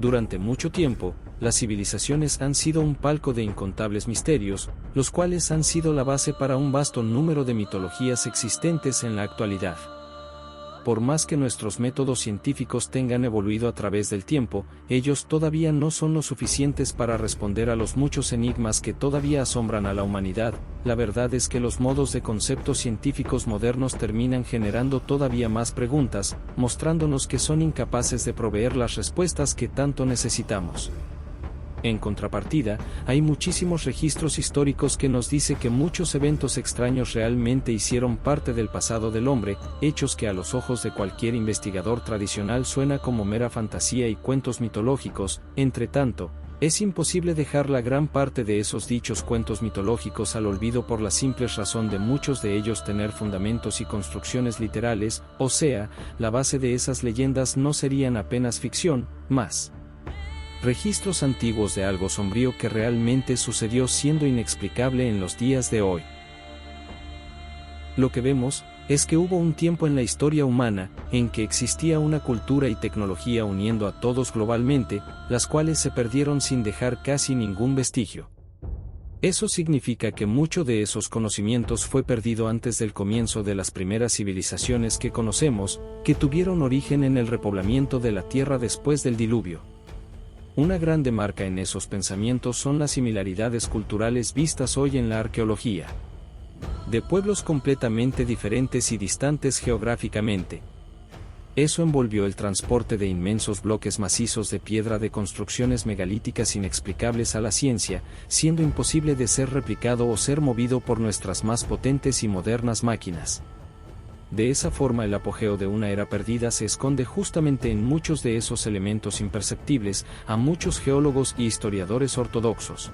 Durante mucho tiempo, las civilizaciones han sido un palco de incontables misterios, los cuales han sido la base para un vasto número de mitologías existentes en la actualidad. Por más que nuestros métodos científicos tengan evoluido a través del tiempo, ellos todavía no son lo suficientes para responder a los muchos enigmas que todavía asombran a la humanidad. La verdad es que los modos de conceptos científicos modernos terminan generando todavía más preguntas, mostrándonos que son incapaces de proveer las respuestas que tanto necesitamos. En contrapartida, hay muchísimos registros históricos que nos dice que muchos eventos extraños realmente hicieron parte del pasado del hombre, hechos que a los ojos de cualquier investigador tradicional suena como mera fantasía y cuentos mitológicos. Entre tanto, es imposible dejar la gran parte de esos dichos cuentos mitológicos al olvido por la simple razón de muchos de ellos tener fundamentos y construcciones literales, o sea, la base de esas leyendas no serían apenas ficción, más registros antiguos de algo sombrío que realmente sucedió siendo inexplicable en los días de hoy. Lo que vemos es que hubo un tiempo en la historia humana en que existía una cultura y tecnología uniendo a todos globalmente, las cuales se perdieron sin dejar casi ningún vestigio. Eso significa que mucho de esos conocimientos fue perdido antes del comienzo de las primeras civilizaciones que conocemos, que tuvieron origen en el repoblamiento de la Tierra después del diluvio. Una grande marca en esos pensamientos son las similaridades culturales vistas hoy en la arqueología. De pueblos completamente diferentes y distantes geográficamente. Eso envolvió el transporte de inmensos bloques macizos de piedra de construcciones megalíticas inexplicables a la ciencia, siendo imposible de ser replicado o ser movido por nuestras más potentes y modernas máquinas. De esa forma el apogeo de una era perdida se esconde justamente en muchos de esos elementos imperceptibles a muchos geólogos y historiadores ortodoxos.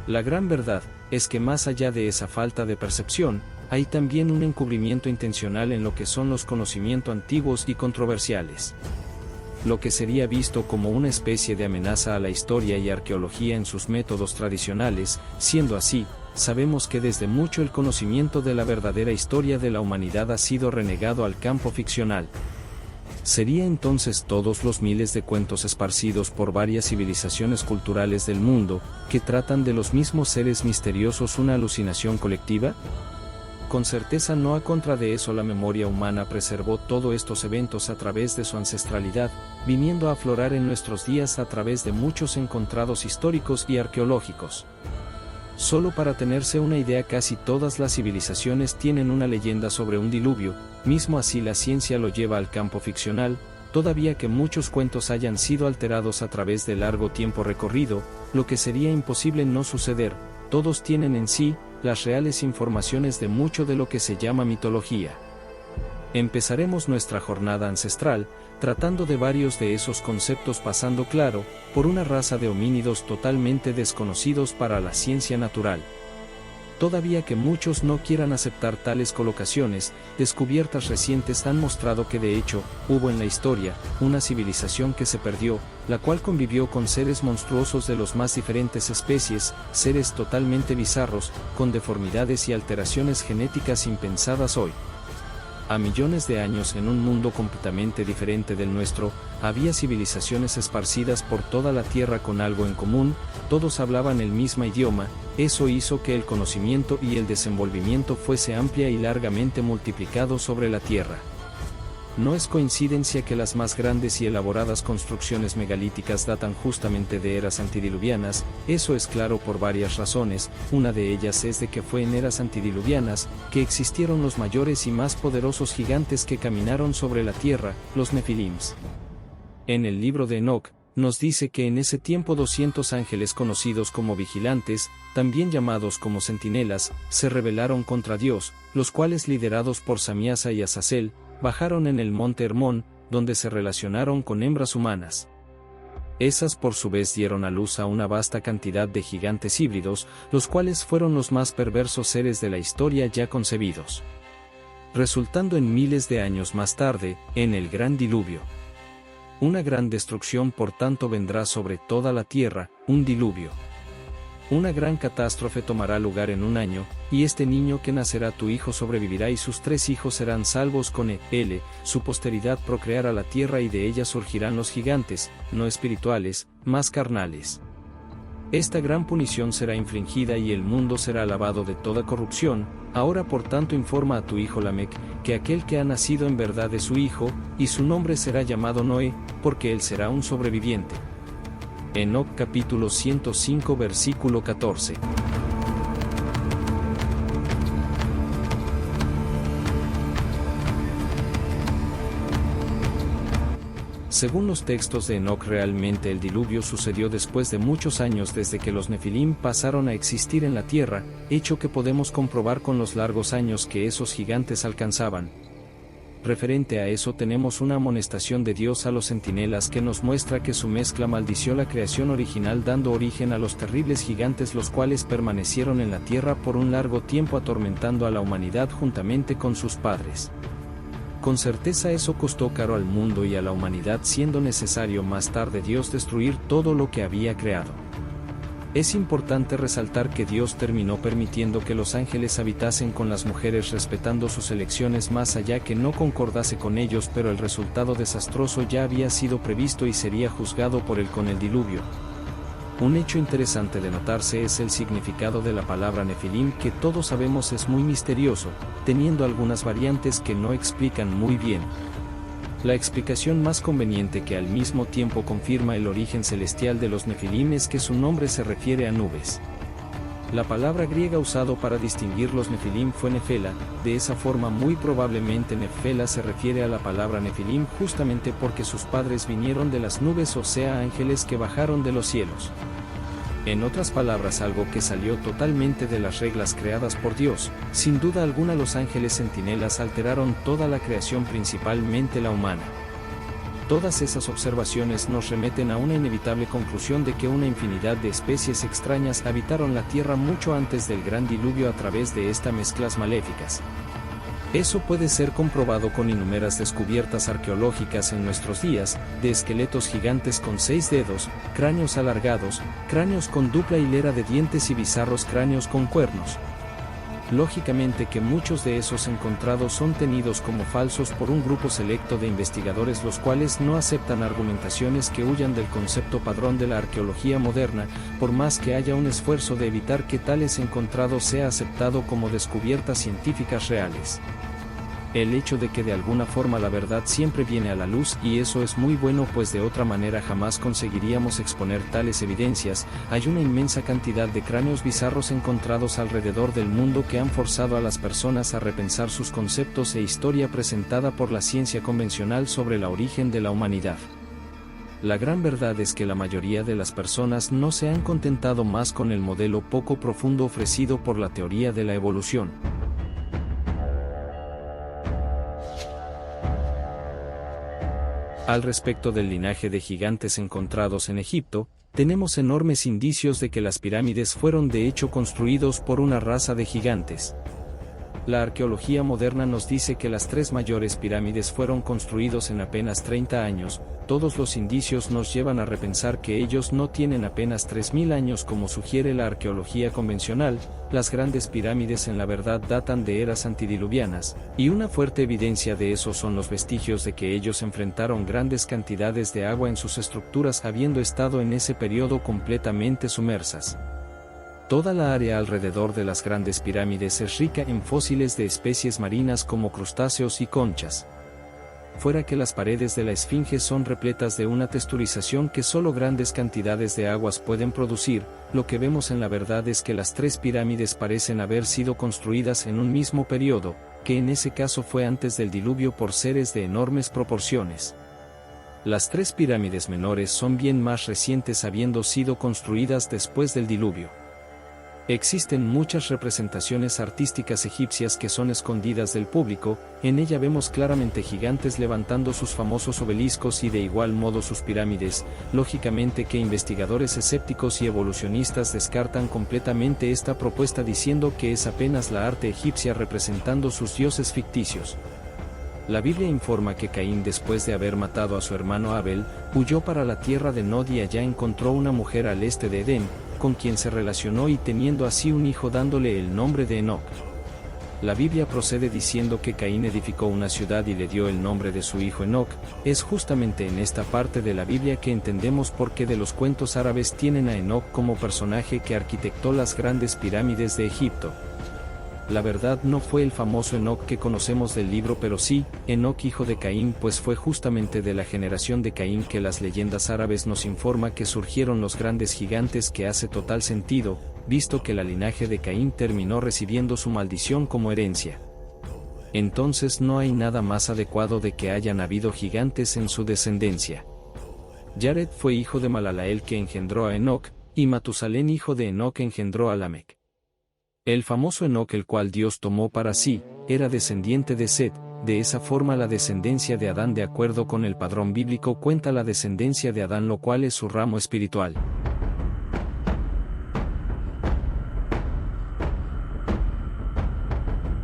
La gran verdad es que más allá de esa falta de percepción, hay también un encubrimiento intencional en lo que son los conocimientos antiguos y controversiales. Lo que sería visto como una especie de amenaza a la historia y arqueología en sus métodos tradicionales, siendo así, sabemos que desde mucho el conocimiento de la verdadera historia de la humanidad ha sido renegado al campo ficcional. ¿Sería entonces todos los miles de cuentos esparcidos por varias civilizaciones culturales del mundo, que tratan de los mismos seres misteriosos una alucinación colectiva? Con certeza no, a contra de eso la memoria humana preservó todos estos eventos a través de su ancestralidad, viniendo a aflorar en nuestros días a través de muchos encontrados históricos y arqueológicos. Solo para tenerse una idea, casi todas las civilizaciones tienen una leyenda sobre un diluvio, mismo así la ciencia lo lleva al campo ficcional, todavía que muchos cuentos hayan sido alterados a través de largo tiempo recorrido, lo que sería imposible no suceder, todos tienen en sí las reales informaciones de mucho de lo que se llama mitología. Empezaremos nuestra jornada ancestral, tratando de varios de esos conceptos, pasando claro, por una raza de homínidos totalmente desconocidos para la ciencia natural. Todavía que muchos no quieran aceptar tales colocaciones, descubiertas recientes han mostrado que de hecho, hubo en la historia, una civilización que se perdió, la cual convivió con seres monstruosos de las más diferentes especies, seres totalmente bizarros, con deformidades y alteraciones genéticas impensadas hoy. A millones de años, en un mundo completamente diferente del nuestro, había civilizaciones esparcidas por toda la Tierra con algo en común, todos hablaban el mismo idioma, eso hizo que el conocimiento y el desenvolvimiento fuese amplia y largamente multiplicado sobre la Tierra. No es coincidencia que las más grandes y elaboradas construcciones megalíticas datan justamente de eras antidiluvianas, eso es claro por varias razones, una de ellas es de que fue en eras antidiluvianas que existieron los mayores y más poderosos gigantes que caminaron sobre la tierra, los Nefilims. En el libro de Enoc, nos dice que en ese tiempo 200 ángeles conocidos como vigilantes, también llamados como centinelas, se rebelaron contra Dios, los cuales liderados por Samiasa y Azazel, bajaron en el monte Hermón, donde se relacionaron con hembras humanas. Esas por su vez dieron a luz a una vasta cantidad de gigantes híbridos, los cuales fueron los más perversos seres de la historia ya concebidos. Resultando en miles de años más tarde, en el gran diluvio. Una gran destrucción por tanto vendrá sobre toda la tierra, un diluvio. Una gran catástrofe tomará lugar en un año, y este niño que nacerá tu hijo sobrevivirá y sus 3 hijos serán salvos con él, su posteridad procreará la tierra y de ella surgirán los gigantes, no espirituales, más carnales. Esta gran punición será infligida y el mundo será lavado de toda corrupción. Ahora por tanto informa a tu hijo Lamec, que aquel que ha nacido en verdad es su hijo, y su nombre será llamado Noé, porque él será un sobreviviente. Enoc capítulo 105 versículo 14. Según los textos de Enoc, realmente el diluvio sucedió después de muchos años desde que los Nefilim pasaron a existir en la tierra, hecho que podemos comprobar con los largos años que esos gigantes alcanzaban. Referente a eso tenemos una amonestación de Dios a los centinelas que nos muestra que su mezcla maldició la creación original, dando origen a los terribles gigantes, los cuales permanecieron en la tierra por un largo tiempo atormentando a la humanidad juntamente con sus padres. Con certeza eso costó caro al mundo y a la humanidad, siendo necesario más tarde Dios destruir todo lo que había creado. Es importante resaltar que Dios terminó permitiendo que los ángeles habitasen con las mujeres, respetando sus elecciones más allá que no concordase con ellos, pero el resultado desastroso ya había sido previsto y sería juzgado por él con el diluvio. Un hecho interesante de notarse es el significado de la palabra Nefilim, que todos sabemos es muy misterioso, teniendo algunas variantes que no explican muy bien. La explicación más conveniente, que al mismo tiempo confirma el origen celestial de los Nefilim, es que su nombre se refiere a nubes. La palabra griega usado para distinguir los Nefilim fue Nefela. De esa forma muy probablemente Nefela se refiere a la palabra Nefilim justamente porque sus padres vinieron de las nubes, o sea, ángeles que bajaron de los cielos. En otras palabras, algo que salió totalmente de las reglas creadas por Dios. Sin duda alguna los ángeles centinelas alteraron toda la creación, principalmente la humana. Todas esas observaciones nos remeten a una inevitable conclusión de que una infinidad de especies extrañas habitaron la tierra mucho antes del gran diluvio a través de estas mezclas maléficas. Eso puede ser comprobado con innumerables descubiertas arqueológicas en nuestros días, de esqueletos gigantes con 6 dedos, cráneos alargados, cráneos con dupla hilera de dientes y bizarros cráneos con cuernos. Lógicamente que muchos de esos encontrados son tenidos como falsos por un grupo selecto de investigadores, los cuales no aceptan argumentaciones que huyan del concepto padrón de la arqueología moderna, por más que haya un esfuerzo de evitar que tales encontrados sea aceptado como descubiertas científicas reales. El hecho de que de alguna forma la verdad siempre viene a la luz, y eso es muy bueno, pues de otra manera jamás conseguiríamos exponer tales evidencias. Hay una inmensa cantidad de cráneos bizarros encontrados alrededor del mundo que han forzado a las personas a repensar sus conceptos e historia presentada por la ciencia convencional sobre el origen de la humanidad. La gran verdad es que la mayoría de las personas no se han contentado más con el modelo poco profundo ofrecido por la teoría de la evolución. Al respecto del linaje de gigantes encontrados en Egipto, tenemos enormes indicios de que las pirámides fueron de hecho construidos por una raza de gigantes. La arqueología moderna nos dice que las 3 mayores pirámides fueron construidos en apenas 30 años, todos los indicios nos llevan a repensar que ellos no tienen apenas 3000 años como sugiere la arqueología convencional. Las grandes pirámides en la verdad datan de eras antidiluvianas, y una fuerte evidencia de eso son los vestigios de que ellos enfrentaron grandes cantidades de agua en sus estructuras, habiendo estado en ese periodo completamente sumersas. Toda la área alrededor de las grandes pirámides es rica en fósiles de especies marinas como crustáceos y conchas. Fuera que las paredes de la Esfinge son repletas de una texturización que solo grandes cantidades de aguas pueden producir, lo que vemos en la verdad es que las 3 pirámides parecen haber sido construidas en un mismo periodo, que en ese caso fue antes del diluvio por seres de enormes proporciones. Las 3 pirámides menores son bien más recientes, habiendo sido construidas después del diluvio. Existen muchas representaciones artísticas egipcias que son escondidas del público. En ella vemos claramente gigantes levantando sus famosos obeliscos y de igual modo sus pirámides. Lógicamente que investigadores escépticos y evolucionistas descartan completamente esta propuesta, diciendo que es apenas la arte egipcia representando sus dioses ficticios. La Biblia informa que Caín, después de haber matado a su hermano Abel, huyó para la tierra de Nod y allá encontró una mujer al este de Edén, con quien se relacionó y teniendo así un hijo dándole el nombre de Enoc. La Biblia procede diciendo que Caín edificó una ciudad y le dio el nombre de su hijo Enoc. Es justamente en esta parte de la Biblia que entendemos por qué de los cuentos árabes tienen a Enoc como personaje que arquitectó las grandes pirámides de Egipto. La verdad no fue el famoso Enoc que conocemos del libro, pero sí, Enoc hijo de Caín, pues fue justamente de la generación de Caín que las leyendas árabes nos informa que surgieron los grandes gigantes, que hace total sentido, visto que el linaje de Caín terminó recibiendo su maldición como herencia. Entonces no hay nada más adecuado de que hayan habido gigantes en su descendencia. Jared fue hijo de Malalael, que engendró a Enoc, y Matusalén hijo de Enoc engendró a Lamec. El famoso Enoc, el cual Dios tomó para sí, era descendiente de Set. De esa forma la descendencia de Adán, de acuerdo con el padrón bíblico, cuenta la descendencia de Adán, lo cual es su ramo espiritual.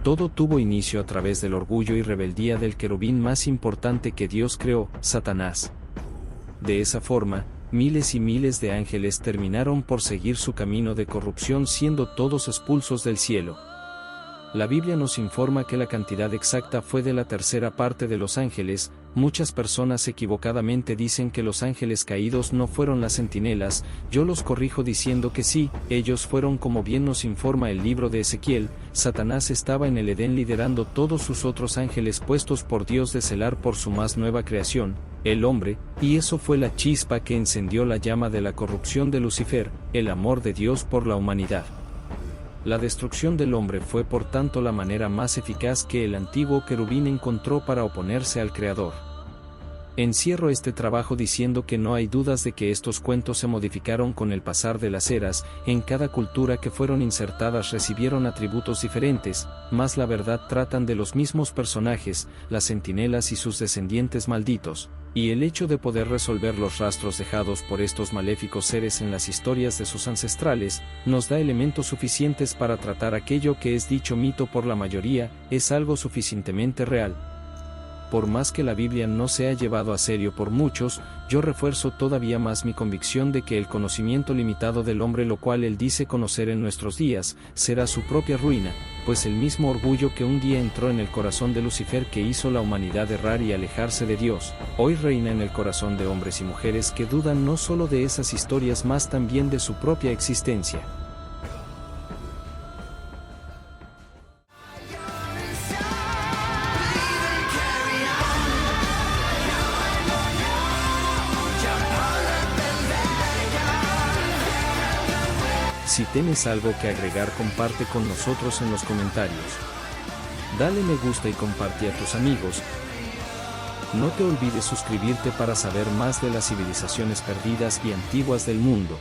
Todo tuvo inicio a través del orgullo y rebeldía del querubín más importante que Dios creó, Satanás. De esa forma, miles y miles de ángeles terminaron por seguir su camino de corrupción, siendo todos expulsos del cielo. La Biblia nos informa que la cantidad exacta fue de la tercera parte de los ángeles. Muchas personas equivocadamente dicen que los ángeles caídos no fueron las centinelas. Yo los corrijo diciendo que sí, ellos fueron, como bien nos informa el libro de Ezequiel. Satanás estaba en el Edén liderando todos sus otros ángeles puestos por Dios de celar por su más nueva creación, el hombre, y eso fue la chispa que encendió la llama de la corrupción de Lucifer, el amor de Dios por la humanidad. La destrucción del hombre fue por tanto la manera más eficaz que el antiguo querubín encontró para oponerse al Creador. Encierro este trabajo diciendo que no hay dudas de que estos cuentos se modificaron con el pasar de las eras. En cada cultura que fueron insertadas recibieron atributos diferentes, mas la verdad tratan de los mismos personajes, las centinelas y sus descendientes malditos, y el hecho de poder resolver los rastros dejados por estos maléficos seres en las historias de sus ancestrales, nos da elementos suficientes para tratar aquello que es dicho mito por la mayoría, es algo suficientemente real. Por más que la Biblia no sea llevado a serio por muchos, yo refuerzo todavía más mi convicción de que el conocimiento limitado del hombre, lo cual él dice conocer en nuestros días, será su propia ruina, pues el mismo orgullo que un día entró en el corazón de Lucifer, que hizo la humanidad errar y alejarse de Dios, hoy reina en el corazón de hombres y mujeres que dudan no solo de esas historias, mas también de su propia existencia. Si tienes algo que agregar, comparte con nosotros en los comentarios. Dale me gusta y comparte a tus amigos. No te olvides suscribirte para saber más de las civilizaciones perdidas y antiguas del mundo.